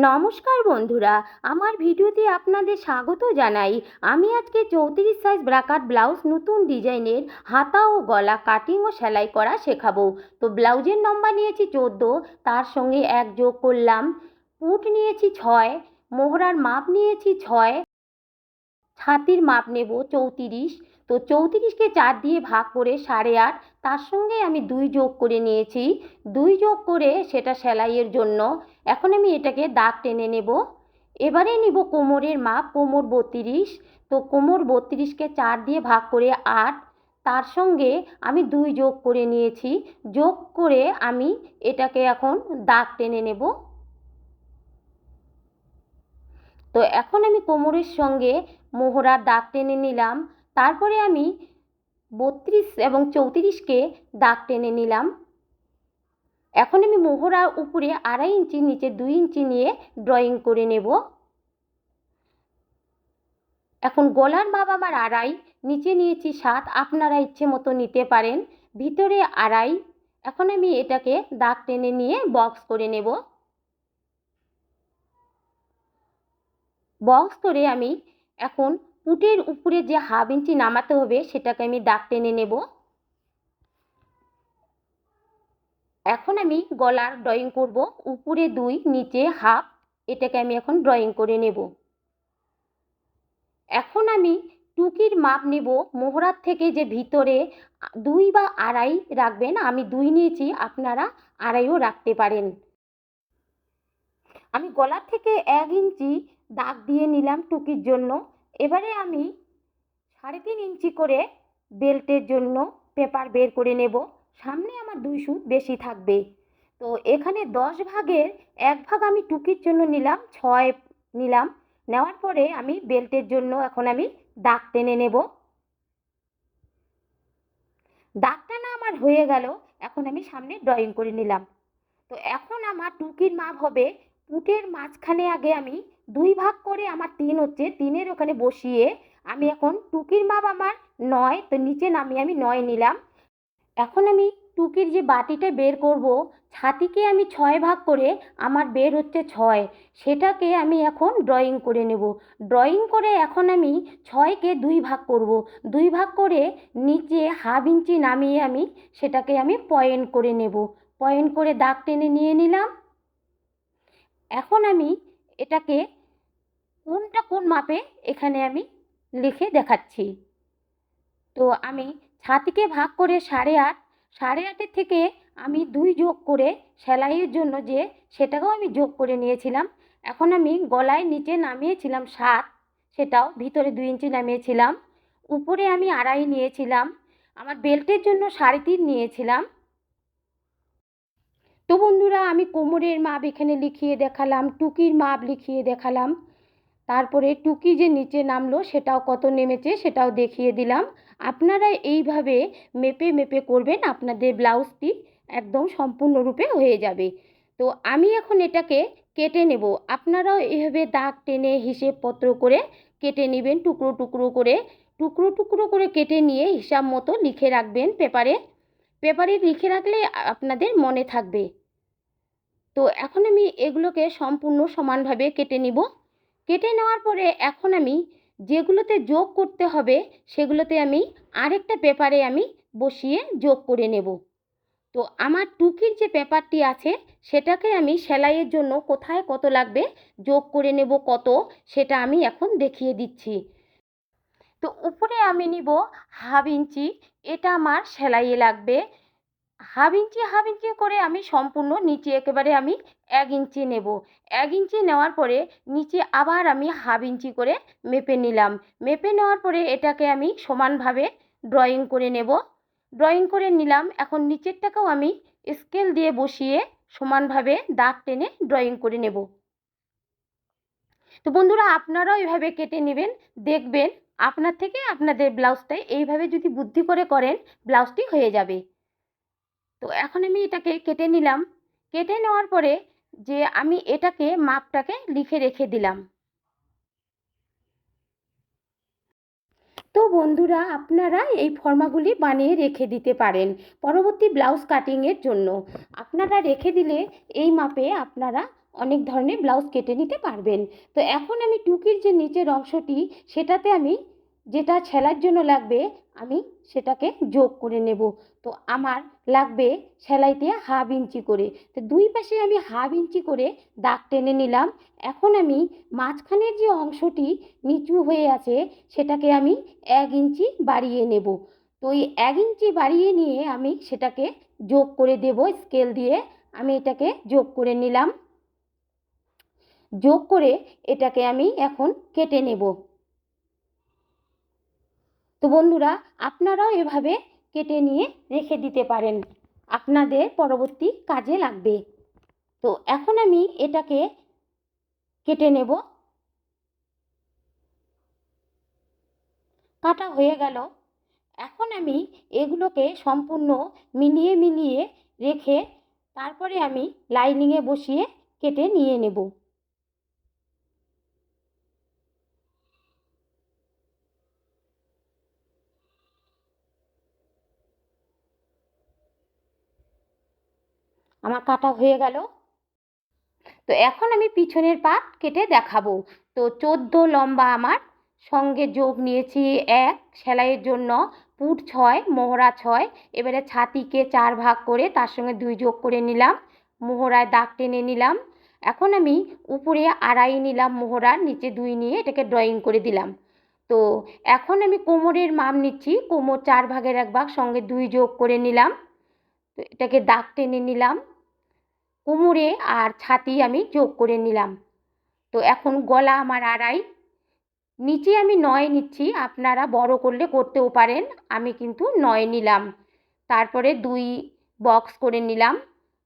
নমস্কার বন্ধুরা, আমার ভিডিওতে আপনাদের স্বাগত জানাই। আমি আজকে 34 সাইজ ব্রাকাট ব্লাউজ নতুন ডিজাইনের হাতা ও গলা কাটিং ও সেলাই করা শেখাবো। তো ব্লাউজের নম্বর নিয়েছি 14, তার সঙ্গে 1 যোগ করলাম। পুট নিয়েছি 6, মোহরার মাপ নিয়েছি 6, ছাতির মাপ নেব 34। তো 34কে 4 দিয়ে ভাগ করে 8.5, তার সঙ্গে আমি 2 যোগ করে নিয়েছি। 2 যোগ করে সেটা সেলাইয়ের জন্য। এখন আমি এটাকে দাগ টেনে নেব। এবারে নিব কোমরের মাপ, কোমর 32। তো কোমর 32কে 4 দিয়ে ভাগ করে 8, তার সঙ্গে আমি 2 যোগ করে নিয়েছি। যোগ করে আমি এটাকে এখন দাগ টেনে নেব। তো এখন আমি কোমরের সঙ্গে মোহরার দাগ টেনে নিলাম। তারপরে আমি 32 এবং 34কে দাগ টেনে নিলাম। এখন আমি মোহরার উপরে 2.5 ইঞ্চি, নিচে 2 ইঞ্চি নিয়ে ড্রয়িং করে নেব। এখন গলার মাপ আমার 2.5, নিচে নিয়েছি 7, আপনারা ইচ্ছে মতো নিতে পারেন। ভিতরে 2.5। এখন আমি এটাকে দাগ টেনে নিয়ে বক্স করে নেব। বক্স করে আমি এখন পুটের উপরে যে 1/2 ইঞ্চি নামাতে হবে সেটাকে আমি দাগ টেনে নেব। এখন আমি গলার ড্রয়িং করব। উপরে 2, নিচে 1/2, এটাকে আমি এখন ড্রয়িং করে নেব। এখন আমি টুকির মাপ নেব। মোহরার থেকে যে ভিতরে 2 বা 2.5 রাখবেন, আমি 2 নিয়েছি, আপনারা 2.5ও রাখতে পারেন। আমি গলার থেকে 1 ইঞ্চি দাগ দিয়ে নিলাম টুকির জন্য। এবারে আমি 3.5 ইঞ্চি করে বেল্টের জন্য পেপার বের করে নেব। সামনে আমার 2 সুত বেশি থাকবে। তো এখানে 10 ভাগের 1 ভাগ আমি টুকির জন্য নিলাম, 6 নিলাম। নেওয়ার পরে আমি বেল্টের জন্য এখন আমি দাগ টেনে নেব। দাগ টানা আমার হয়ে গেল। এখন আমি সামনে ড্রয়িং করে নিলাম। তো এখন আমার টুকির মাপ হবে, পুটের মাঝখানে আগে আমি 2 ভাগ করে আমার 3 হচ্ছে, 3-এর ওখানে বসিয়ে আমি এখন টুকির মাপ আমার 9, তো নিচে নামিয়ে আমি 9 নিলাম। এখন আমি টুকির যে বাটিটা বের করব, ছাতিকে আমি 6 ভাগ করে আমার বের হচ্ছে 6, সেটাকে আমি এখন ড্রয়িং করে নেব। ড্রয়িং করে এখন আমি 6কে 2 ভাগ করব। 2 ভাগ করে নিচে 1/2 ইঞ্চি নামিয়ে আমি সেটাকে আমি পয়েন্ট করে নেব। পয়েন্ট করে দাগ টেনে নিয়ে নিলাম। এখন আমি এটাকে কোনটা কোন মাপে এখানে আমি লিখে দেখাচ্ছি। তো আমি ছাতিকে ভাগ করে 8.5, 8.5-এর থেকে আমি 2 যোগ করে সেলাইয়ের জন্য যে সেটাকেও আমি যোগ করে নিয়েছিলাম। এখন আমি গলায় নিচে নামিয়েছিলাম 7, সেটাও ভিতরে 2 ইঞ্চি নামিয়েছিলাম। উপরে আমি 2.5 নিয়েছিলাম। আমার বেল্টের জন্য 3.5 নিয়েছিলাম। তো বন্ধুরা, আমি কোমরের মাপ এখানে লিখিয়ে দেখালাম, টুকির মাপ লিখিয়ে দেখালাম, তারপরে টুকি যে নিচে নামলো সেটাও কত নেমেছে সেটাও দেখিয়ে দিলাম। আপনারা এইভাবে মেপে মেপে করবেন, আপনাদের ব্লাউজটি একদম সম্পূর্ণরূপে হয়ে যাবে। তো আমি এখন এটাকে কেটে নেব। আপনারাও এইভাবে দাগ টেনে হিসেবপত্র করে কেটে নেবেন, টুকরো টুকরো করে। টুকরো টুকরো করে কেটে নিয়ে হিসাব মতো লিখে রাখবেন পেপারে। পেপারে লিখে রাখলে আপনাদের মনে থাকবে। তো এখন আমি এগুলোকে সম্পূর্ণ সমানভাবে কেটে নিব। কেটে নেওয়ার পরে এখন আমি যেগুলোতে যোগ করতে হবে সেগুলোতে আমি আরেকটা পেপারে আমি বসিয়ে যোগ করে নেব। তো আমার টুকির যে পেপারটি আছে সেটাকে আমি সেলাইয়ের জন্য কোথায় কত লাগবে যোগ করে নেব কত, সেটা আমি এখন দেখিয়ে দিচ্ছি। তো উপরে আমি নিব 1/2 ইঞ্চি, এটা আমার সেলাইয়ে লাগবে। 1/2 ইঞ্চি করে আমি সম্পূর্ণ নিচে একেবারে আমি 1 ইঞ্চি নেব। 1 ইঞ্চি নেওয়ার পরে নিচে আবার আমি 1/2 ইঞ্চি করে মেপে নিলাম। মেপে নেওয়ার পরে এটাকে আমি সমানভাবে ড্রয়িং করে নেব। ড্রয়িং করে নিলাম। এখন নিচেরটাকেও আমি স্কেল দিয়ে বসিয়ে সমানভাবে দাগ টেনে ড্রয়িং করে নেব। তো বন্ধুরা, আপনারাও এইভাবে কেটে নেবেন, দেখবেন আপনার থেকে আপনাদের ব্লাউজটা এইভাবে যদি বুদ্ধি করে করেন ব্লাউজটি হয়ে যাবে। তো এখন আমি এটাকে কেটে নিলাম। কেটে নেওয়ার পরে যে আমি এটাকে মাপটাকে লিখে রেখে দিলাম। তো বন্ধুরা, আপনারা এই ফর্মাগুলি বানিয়ে রেখে দিতে পারেন পরবর্তী ব্লাউজ কাটিংয়ের জন্য। আপনারা রেখে দিলে এই মাপে আপনারা অনেক ধরনের ব্লাউজ কেটে নিতে পারবেন। তো এখন আমি টুকির যে নিচের অংশটি সেটাতে আমি যেটা সেলাইয়ের জন্য লাগবে আমি সেটাকে যোগ করে নেব। তো আমার লাগবে সেলাইতে 1/2 ইঞ্চি করে। তো দুই পাশে আমি 1/2 ইঞ্চি করে দাগ টেনে নিলাম। এখন আমি মাঝখানের যে অংশটি নিচু হয়ে আছে সেটাকে আমি 1 ইঞ্চি বাড়িয়ে নেব। তো এই 1 ইঞ্চি বাড়িয়ে নিয়ে আমি সেটাকে যোগ করে দেব স্কেল দিয়ে। আমি এটাকে যোগ করে নিলাম। যোগ করে এটাকে আমি এখন কেটে নেব। তো বন্ধুরা, আপনারাও এভাবে কেটে নিয়ে রেখে দিতে পারেন, আপনাদের পরবর্তী কাজে লাগবে। তো এখন আমি এটাকে কেটে নেব। কাটা হয়ে গেল। এখন আমি এগুলোকে সম্পূর্ণ মিলিয়ে মিলিয়ে রেখে তারপরে আমি লাইনিংয়ে বসিয়ে কেটে নিয়ে নেব। আমার কাটা হয়ে গেল। তো এখন আমি পিছনের পাট কেটে দেখাবো। তো 14 লম্বা আমার সঙ্গে যোগ নিয়েছি 1 সেলাইয়ের জন্য, পুট 6, মোহরা 6। এবারে ছাতিকে 4 ভাগ করে তার সঙ্গে 2 যোগ করে নিলাম, মোহরায় দাগ টেনে নিলাম। এখন আমি উপরে 2.5 নিলাম মোহরার, নিচে 2 নিয়ে এটাকে ড্রয়িং করে দিলাম। তো এখন আমি কোমরের মাপ নিচ্ছি, কোমর 4 ভাগের 1 ভাগ সঙ্গে 2 যোগ করে নিলাম। তো এটাকে দাগ টেনে নিলাম, কোমরে আর ছাতি আমি যোগ করে নিলাম। তো এখন গলা আমার 2.5, নিচে আমি 9 নিচ্ছি, আপনারা বড় করলে করতেও পারেন, আমি কিন্তু 9 নিলাম। তারপরে 2 বক্স করে নিলাম।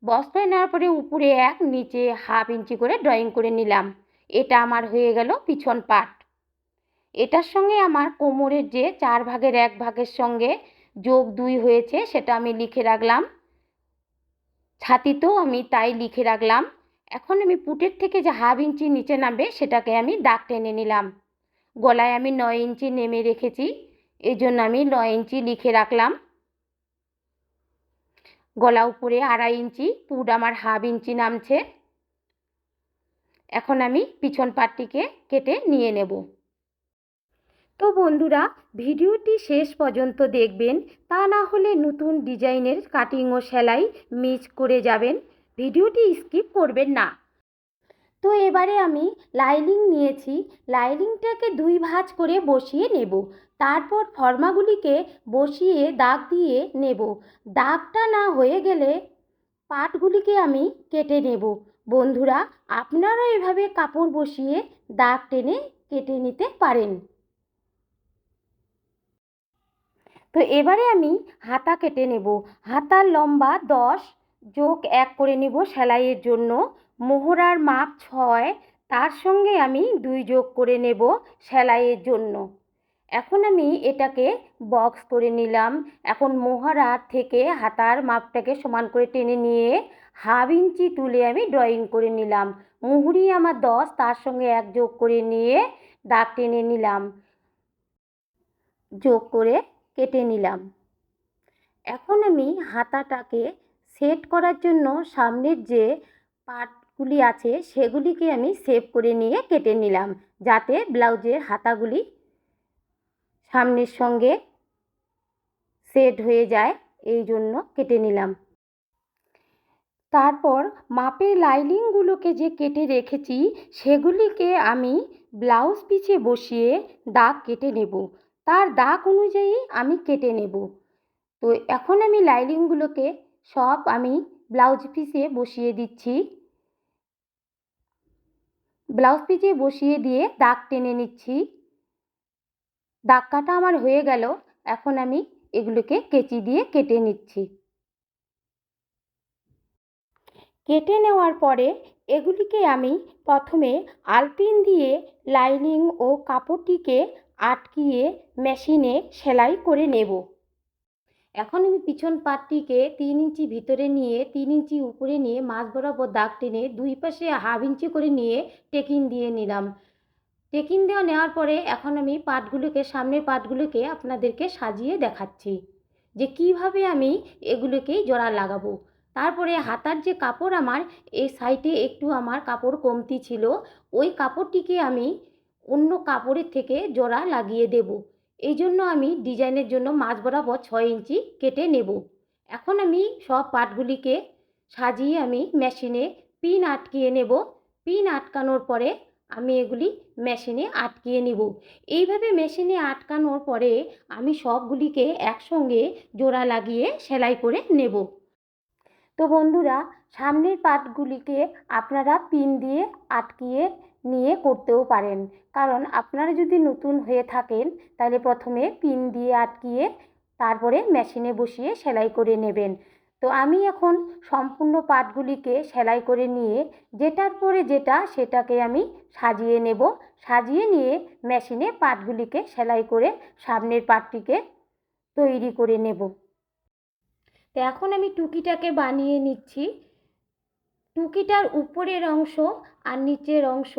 বক্স করে নেওয়ার পরে উপরে 1, নিচে 1/2 ইঞ্চি করে ড্রয়িং করে নিলাম। এটা আমার হয়ে গেল পিছন পাট। এটার সঙ্গে আমার কোমরের যে 4 ভাগের 1 ভাগের সঙ্গে যোগ 2 হয়েছে সেটা আমি লিখে রাখলাম, ছাতিতেও আমি তাই লিখে রাখলাম। এখন আমি পুটের থেকে যে 1/2 ইঞ্চি নিচে নামবে সেটাকে আমি দাগ টেনে নিলাম। গলায় আমি 9 ইঞ্চি নেমে রেখেছি, এই জন্য আমি 9 ইঞ্চি লিখে রাখলাম। গলা উপরে 2.5 ইঞ্চি, পুট আমার 1/2 ইঞ্চি নামছে। এখন আমি পিছন পাটটিকে কেটে নিয়ে নেব। তো বন্ধুরা, ভিডিওটি শেষ পর্যন্ত দেখবেন, তা না হলে নতুন ডিজাইনের কাটিং ও সেলাই মিস করে যাবেন। ভিডিওটি স্কিপ করবেন না। তো এবারে আমি লাইনিং নিয়েছি, লাইনিংটাকে 2 ভাঁজ করে বসিয়ে নেব। তারপর ফর্মাগুলিকে বসিয়ে দাগ দিয়ে নেব। দাগটা না হয়ে গেলে পাটগুলিকে আমি কেটে নেব। বন্ধুরা, আপনারা এভাবে কাপড় বসিয়ে দাগ টেনে কেটে নিতে পারেন। তো এবারে আমি হাতা কেটে নেব। হাতার লম্বা 10 যোগ 1 করে নেব সেলাইয়ের জন্য। মোহরার মাপ 6, তার সঙ্গে আমি 2 যোগ করে নেব সেলাইয়ের জন্য। এখন আমি এটাকে বক্স করে নিলাম। এখন মোহরার থেকে হাতার মাপটাকে সমান করে টেনে নিয়ে 1/2 ইঞ্চি তুলে আমি ড্রয়িং করে নিলাম। মুহুরি আমার 10, তার সঙ্গে 1 যোগ করে নিয়ে দাগ টেনে নিলাম, যোগ করে কেটে নিলাম। এখন আমি হাতাটাকে সেট করার জন্য সামনের যে পার্টগুলি আছে সেগুলিকে আমি শেপ করে নিয়ে কেটে নিলাম, যাতে ব্লাউজের হাতাগুলি সামনের সঙ্গে সেট হয়ে যায়, এই জন্য কেটে নিলাম। তারপর মাপের লাইনিংগুলোকে যে কেটে রেখেছি সেগুলিকে আমি ব্লাউজ পিছে বসিয়ে দাগ কেটে নেব। তার দাগ অনুযায়ী আমি কেটে নেব। তো এখন আমি লাইনিংগুলোকে সব আমি ব্লাউজ পিসে বসিয়ে দিচ্ছি। ব্লাউজ পিসে বসিয়ে দিয়ে দাগ টেনে নিচ্ছি। দাগ কাটা আমার হয়ে গেল। এখন আমি এগুলোকে কেচি দিয়ে কেটে নিচ্ছি। কেটে নেওয়ার পরে এগুলিকে আমি প্রথমে আলপিন দিয়ে লাইনিং ও কাপড়টিকে আটকিয়ে মেশিনে সেলাই করে নেব। এখন আমি পিছন পাটটিকে 3 ইঞ্চি ভিতরে নিয়ে 3 ইঞ্চি উপরে নিয়ে মাঝ বরাবর দাগ টেনে 2 পাশে 1/2 ইঞ্চি করে নিয়ে টেকিং দিয়ে নিলাম। টেকিং দেওয়া নেওয়ার পরে এখন আমি পাটগুলোকে, সামনের পাটগুলোকে আপনাদেরকে সাজিয়ে দেখাচ্ছি যে কিভাবে আমি এগুলোকে জোড়া লাগাবো। তারপরে হাতার যে কাপড় আমার এই সাইডে একটু আমার কাপড় কমতি ছিল, ওই কাপড়টিকে আমি অন্য কাপড়ের থেকে জোড়া লাগিয়ে দেব। এই জন্য আমি ডিজাইনের জন্য মাঝ বরাবর 6 ইঞ্চি কেটে নেব। এখন আমি সব পাটগুলিকে সাজিয়ে আমি মেশিনে পিন আটকিয়ে নেব। পিন আটকানোর পরে আমি এগুলি মেশিনে আটকিয়ে নেব। এইভাবে মেশিনে আটকানোর পরে আমি সবগুলিকে একসঙ্গে জোড়া লাগিয়ে সেলাই করে নেব। তো বন্ধুরা, সামনের পার্টগুলিকে আপনারা পিন দিয়ে আটকিয়ে নিয়ে করতেও পারেন, কারণ আপনারা যদি নতুন হয়ে থাকেন তাহলে প্রথমে পিন দিয়ে আটকিয়ে তারপরে মেশিনে বসিয়ে সেলাই করে নেবেন। তো আমি এখন সম্পূর্ণ পার্টগুলিকে সেলাই করে নিয়ে যেটার পরে যেটা সেটাকে আমি সাজিয়ে নেব। সাজিয়ে নিয়ে মেশিনে পার্টগুলিকে সেলাই করে সামনের পার্টটিকে তৈরি করে নেব। তো এখন আমি টুকিটাকে বানিয়ে নিচ্ছি। টুকিটার উপরের অংশ আর নিচের অংশ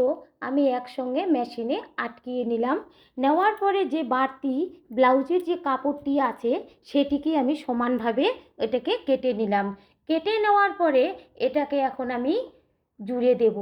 আমি একসঙ্গে মেশিনে আটকিয়ে নিলাম। নেওয়ার পরে যে বাড়তি ব্লাউজের যে কাপড়টি আছে সেটিকে আমি সমানভাবে এটাকে কেটে নিলাম। কেটে নেওয়ার পরে এটাকে এখন আমি জুড়ে দেব।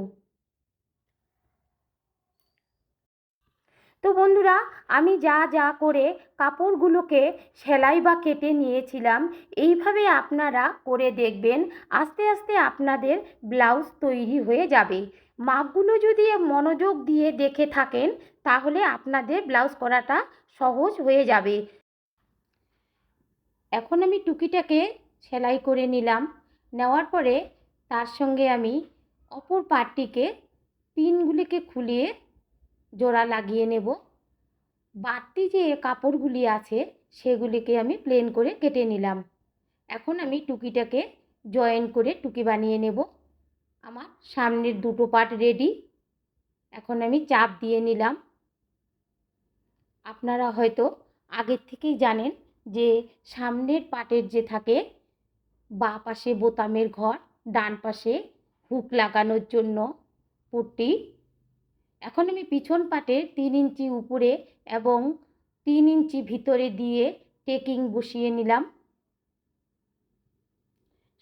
তো বন্ধুরা, আমি যা যা করে কাপড়গুলোকে সেলাই বা কেটে নিয়েছিলাম, এইভাবে আপনারা করে দেখবেন। আস্তে আস্তে আপনাদের ব্লাউজ তৈরি হয়ে যাবে। মাপগুলো যদি মনোযোগ দিয়ে দেখে থাকেন তাহলে আপনাদের ব্লাউজ করাটা সহজ হয়ে যাবে। এখন আমি টুকিটাকে সেলাই করে নিলাম। নেওয়ার পরে তার সঙ্গে আমি অপর পাটটিকে পিনগুলিকে খুলিয়ে জোড়া লাগিয়ে নেব। বাড়তি যে কাপড়গুলি আছে সেগুলিকে আমি প্লেন করে কেটে নিলাম। এখন আমি টুকিটাকে জয়েন করে টুকি বানিয়ে নেব। আমার সামনের দুটো পার্ট রেডি। এখন আমি চাপ দিয়ে নিলাম। আপনারা হয়তো আগের থেকেই জানেন যে সামনের পার্টের যে থাকে বাঁ পাশে বোতামের ঘর, ডান পাশে হুক লাগানোর জন্য পট্টি। এখন আমি পিছন পাটের 3 ইঞ্চি উপরে এবং 3 ইঞ্চি ভিতরে দিয়ে টেকিং বসিয়ে নিলাম।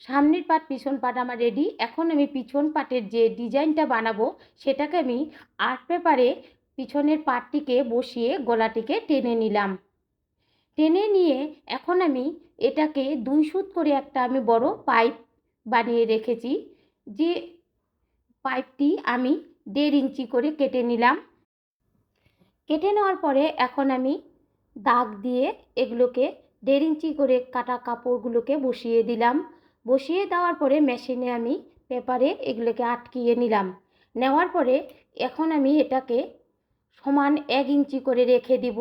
সামনের পাট পিছন পাট আমার রেডি। এখন আমি পিছন পাটের যে ডিজাইনটা বানাবো সেটাকে আমি আর্ট পেপারে পিছনের পাটটিকে বসিয়ে গলাটিকে টেনে নিলাম। টেনে নিয়ে এখন আমি এটাকে 2 সুত করে একটা আমি বড় পাইপ বানিয়ে রেখেছি। যে পাইপটি আমি 1.5 ইঞ্চি করে কেটে নিলাম। কেটে নেওয়ার পরে এখন আমি দাগ দিয়ে এগুলোকে 1.5 ইঞ্চি করে কাটা কাপড়গুলোকে বসিয়ে দিলাম। বসিয়ে দেওয়ার পরে মেশিনে আমি পেপারে এগুলোকে আটকিয়ে নিলাম। নেওয়ার পরে এখন আমি এটাকে সমান 1 ইঞ্চি করে রেখে দিব।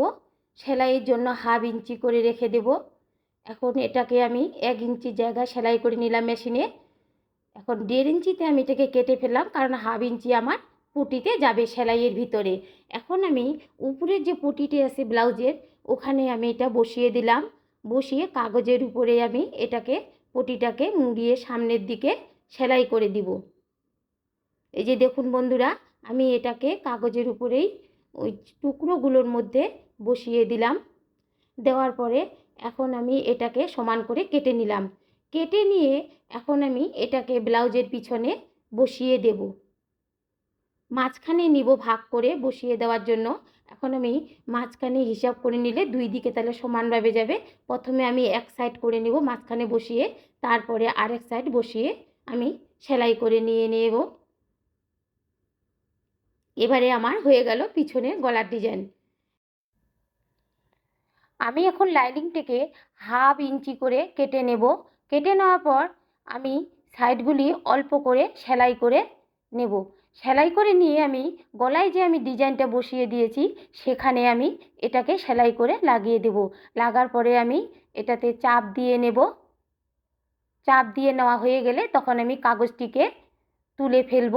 সেলাইয়ের জন্য 1/2 ইঞ্চি করে রেখে দেব। এখন এটাকে আমি 1 ইঞ্চি জায়গায় সেলাই করে নিলাম মেশিনে। এখন 1.5 ইঞ্চিতে আমি এটাকে কেটে ফেললাম, কারণ 1/2 ইঞ্চি আমার পুটিতে যাবে সেলাইয়ের ভিতরে। এখন আমি উপরের যে পুটিটি আছে ব্লাউজের ওখানে আমি এটা বসিয়ে দিলাম। বসিয়ে কাগজের উপরে আমি এটাকে পুটিটাকে মুড়িয়ে সামনের দিকে সেলাই করে দিব। এই যে দেখুন বন্ধুরা, আমি এটাকে কাগজের উপরেই ওই টুকরোগুলোর মধ্যে বসিয়ে দিলাম। দেওয়ার পরে এখন আমি এটাকে সমান করে কেটে নিলাম। কেটে নিয়ে এখন আমি এটাকে ব্লাউজের পিছনে বসিয়ে দেব। মাঝখানে নিব ভাগ করে বসিয়ে দেওয়ার জন্য। এখন আমি মাঝখানে হিসাব করে নিলে 2 দিকে তাহলে সমানভাবে যাবে। প্রথমে আমি এক সাইড করে নেব মাঝখানে বসিয়ে, তারপরে আরেক সাইড বসিয়ে আমি সেলাই করে নিয়ে নেব। এবারে আমার হয়ে গেল পিছনের গলার ডিজাইন। আমি এখন লাইনিংটাকে 1/2 ইঞ্চি করে কেটে নেব। কেটে নেওয়ার পর আমি সাইডগুলি অল্প করে সেলাই করে নেব। সেলাই করে নিয়ে আমি গলায় যে আমি ডিজাইনটা বসিয়ে দিয়েছি সেখানে আমি এটাকে সেলাই করে লাগিয়ে দেব। লাগার পরে আমি এটাতে চাপ দিয়ে নেব। চাপ দিয়ে নেওয়া হয়ে গেলে তখন আমি কাগজটিকে তুলে ফেলব।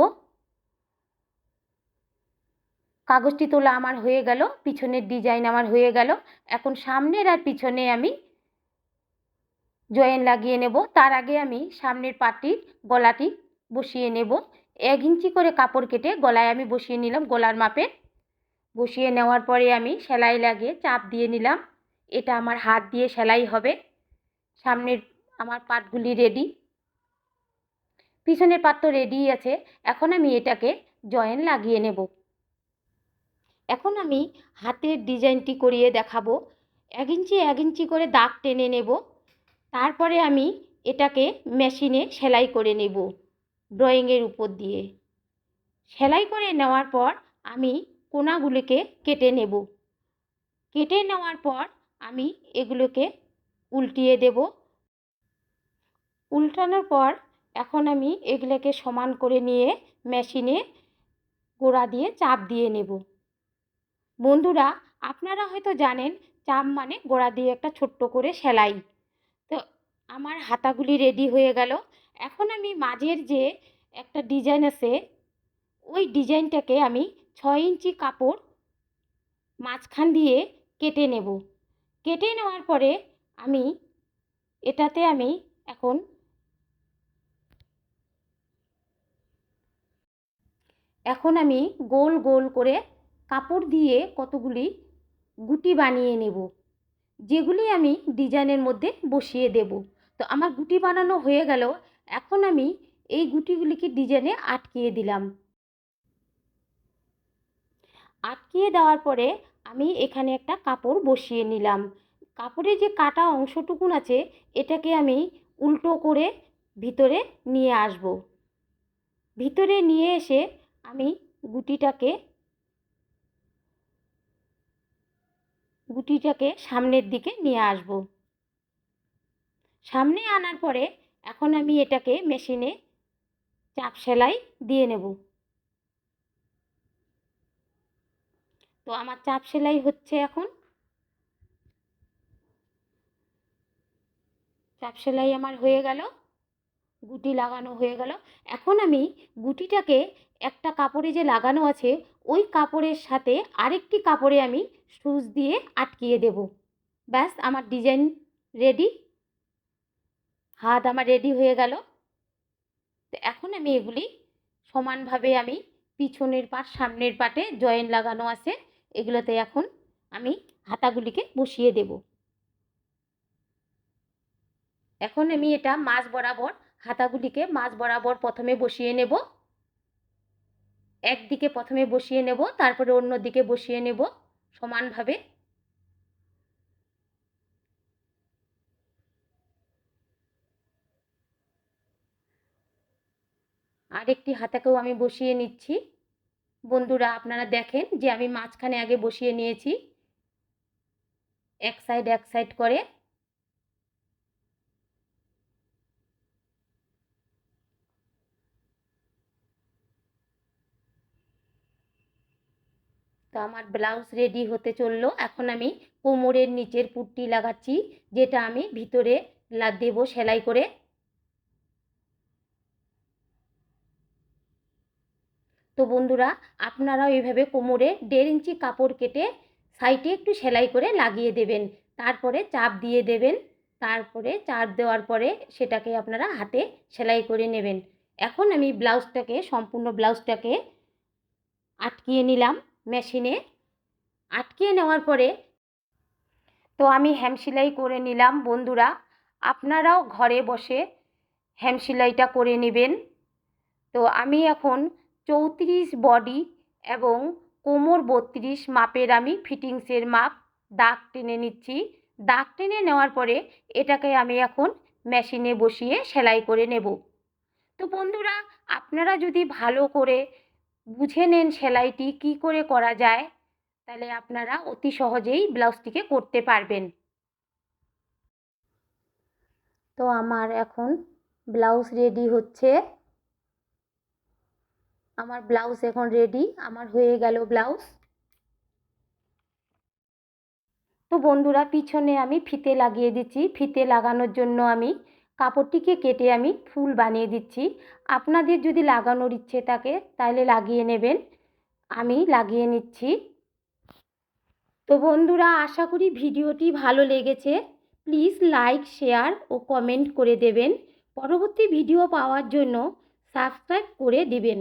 কাগজটি তোলা আমার হয়ে গেল, পিছনের ডিজাইন আমার হয়ে গেল। এখন সামনের আর পিছনে আমি জয়েন লাগিয়ে নেব। তার আগে আমি সামনের পাটির গলাটি বসিয়ে নেব। 1 ইঞ্চি করে কাপড় কেটে গলায় আমি বসিয়ে নিলাম গলার মাপে। বসিয়ে নেওয়ার পরে আমি সেলাই লাগিয়ে চাপ দিয়ে নিলাম। এটা আমার হাত দিয়ে সেলাই হবে। সামনের আমার পাটগুলি রেডি। পিছনের পাট তো রেডি আছে। এখন আমি এটাকে জয়েন লাগিয়ে নেব। এখন আমি হাতের ডিজাইনটি করিয়ে দেখাবো। 1 ইঞ্চি করে দাগ টেনে নেব। তারপরে আমি এটাকে মেশিনে সেলাই করে নেব ড্রয়িংয়ের উপর দিয়ে। সেলাই করে নেওয়ার পর আমি কোণাগুলিকে কেটে নেব। কেটে নেওয়ার পর আমি এগুলোকে উল্টিয়ে দেব। উল্টানোর পর এখন আমি এগুলোকে সমান করে নিয়ে মেশিনে গোড়া দিয়ে চাপ দিয়ে নেব। বন্ধুরা, আপনারা হয়তো জানেন চাপ মানে গোড়া দিয়ে একটা ছোট্ট করে সেলাই। তো আমার হাতাগুলি রেডি হয়ে গেল। এখন আমি মাঝের যে একটা ডিজাইন আছে ওই ডিজাইনটাকে আমি 6 ইঞ্চি কাপড় মাঝখান দিয়ে কেটে নেব। কেটে নেওয়ার পরে আমি এটাতে এখন আমি গোল গোল করে কাপড় দিয়ে কতগুলি গুটি বানিয়ে নেব, যেগুলি আমি ডিজাইনের মধ্যে বসিয়ে দেব। তো আমার গুটি বানানো হয়ে গেল। এখন আমি এই গুটিগুলিকে ডিজাইনে আটকিয়ে দিলাম। আটকিয়ে দেওয়ার পরে আমি এখানে একটা কাপড় বসিয়ে নিলাম। কাপড়ের যে কাটা অংশটুকুন আছে এটাকে আমি উল্টো করে ভিতরে নিয়ে আসব। ভিতরে নিয়ে এসে আমি গুটিটাকে সামনের দিকে নিয়ে আসব। সামনে আনার পরে এখন আমি এটাকে মেশিনে চাপ সেলাই দিয়ে নেব। তো আমার চাপ সেলাই হচ্ছে। এখন চাপ সেলাই আমার হয়ে গেল, গুটি লাগানো হয়ে গেল। এখন আমি গুটিটাকে একটা কাপড়ে যে লাগানো আছে ওই কাপড়ের সাথে আরেকটি কাপড়ে আমি সুচ দিয়ে আটকিয়ে দেব। ব্যাস, আমার ডিজাইন রেডি। হাত আমার রেডি হয়ে গেল। তো এখন আমি এগুলি সমানভাবে আমি পিছনের পাট সামনের পাটে জয়েন লাগানো আছে এগুলোতে এখন আমি হাতাগুলিকে বসিয়ে দেব। এখন আমি এটা মাঝ বরাবর হাতাগুলিকে মাঝ বরাবর প্রথমে বসিয়ে নেব। একদিকে প্রথমে বসিয়ে নেব, তারপরে অন্য দিকে বসিয়ে নেব সমানভাবে। আরেকটি হাতাকেও আমি বসিয়ে নিচ্ছি। বন্ধুরা, আপনারা দেখেন যে আমি মাঝখানে আগে বসিয়ে নিয়েছি এক সাইড করে। তো আমার ব্লাউজ রেডি হতে চললো। এখন আমি কোমরের নিচের পুট্টি লাগাচ্ছি, যেটা আমি ভিতরে দেব সেলাই করে। তো বন্ধুরা, আপনারাও এইভাবে কোমরে 1.5 ইঞ্চি কাপড় কেটে সাইডে একটু সেলাই করে লাগিয়ে দেবেন। তারপরে চাপ দিয়ে দেবেন। তারপরে চাপ দেওয়ার পরে সেটাকে আপনারা হাতে সেলাই করে নেবেন। এখন আমি সম্পূর্ণ ব্লাউজটাকে আটকিয়ে নিলাম মেশিনে। আটকিয়ে নেওয়ার পরে তো আমি হেম সেলাই করে নিলাম। বন্ধুরা, আপনারাও ঘরে বসে হেম সেলাইটা করে নেবেন। তো আমি এখন 34 বডি এবং কোমর 32 মাপের আমি ফিটিংসের মাপ দাগ টেনে নিচ্ছি। দাগ টেনে নেওয়ার পরে এটাকে আমি এখন মেশিনে বসিয়ে সেলাই করে নেব। তো বন্ধুরা, আপনারা যদি ভালো করে বুঝে নেন সেলাইটি কি করে করা যায়, তাহলে আপনারা অতি সহজেই ব্লাউজটিকে করতে পারবেন। তো আমার এখন ব্লাউজ রেডি হচ্ছে। আমার ব্লাউজ এখন রেডি, আমার হয়ে গেল ব্লাউজ। তো বন্ধুরা, পিছনে আমি ফিতে লাগিয়ে দিচ্ছি। ফিতে লাগানোর জন্য আমি কাপড়টিকে কেটে আমি ফুল বানিয়ে দিচ্ছি। আপনাদের যদি লাগানোর ইচ্ছে থাকে তাহলে লাগিয়ে নেবেন, আমি লাগিয়ে নিচ্ছি। তো বন্ধুরা, আশা করি ভিডিওটি ভালো লেগেছে। প্লিজ লাইক, শেয়ার ও কমেন্ট করে দেবেন। পরবর্তী ভিডিও পাওয়ার জন্য সাবস্ক্রাইব করে দিবেন।